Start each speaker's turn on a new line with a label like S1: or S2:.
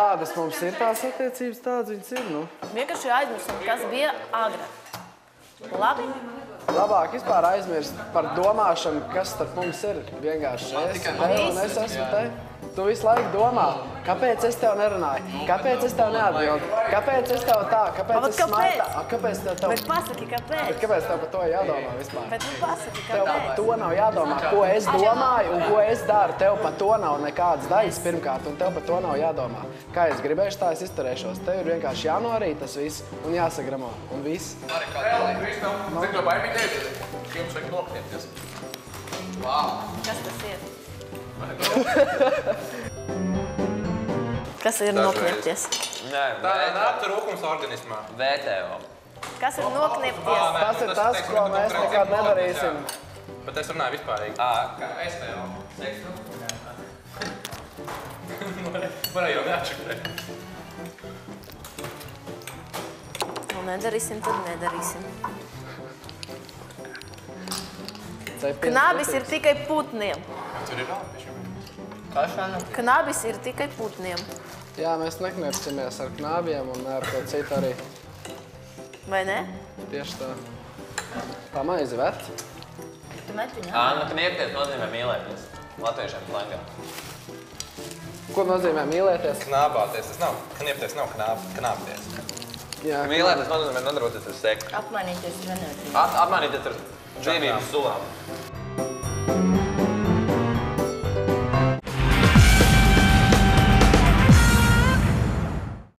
S1: kādas mums ir tās attiecības, tādas viņas ir, nu.
S2: Vienkārši aizmirstam, kas bija agrāk. Labi?
S1: Labāk vispār aizmirst par domāšanu, kas starp mums ir. Vienkārši es te un es esmu te. Tu visu laiku domā, kāpēc es tev nerunāju, kāpēc es tev neatbildu, kāpēc es tev tā, kāpēc es smartā, kāpēc tev...
S2: Bet pasaki, kāpēc?
S1: Bet kāpēc tev par to jādomā vispār?
S2: Bet nu pasaki,
S1: Tev par
S2: kāpēc?
S1: to nav jādomā, ko es domāju un ko es daru. Tev par to nav nekādas daļas pirmkārt, un tev par to nav jādomā. Kā es gribēšu, tā es izturēšos. Tev ir vienkārši jānorīt tas viss un jāsagramo, un viss.
S3: Arī kādā līdz. Zini, to baimīgi teikt, ka jums vajag nokniepties. Vau!
S2: Kas tas ir? Kas ir nokniepties?
S4: Nē,
S3: Tā nāk rūkums organismā.
S4: VTO.
S2: Kas ir nokniepties?
S1: Tas ir tas, ko mēs nekad nedarīsim.
S3: Bet es runāju vispārīgi. Kā STO. Varēja jau neatšakrēt.
S2: Nu, nedarīsim, tad nedarīsim. Knabis ir tikai putniem.
S3: Tur ir vēl piešķi.
S2: Knabis ir tikai putniem.
S1: Jā, mēs nekniepsimies ar knābiem un ar ko citu arī.
S2: Vai ne?
S1: Tieši tā. Tā maizi vet.
S2: Tu met viņu?
S4: Nu, kniepties nozīmē mīlēties. Latviešiem slangā.
S1: Ko nozīmē mīlēties?
S3: Knābāties. Tas nav. Kniepties nav knābties.
S1: Jā,
S4: Mīlēties nozīmē nodarboties ar seksu.
S2: Apmainīties trenēties.
S4: Apmainīties ar dzīvības sulām.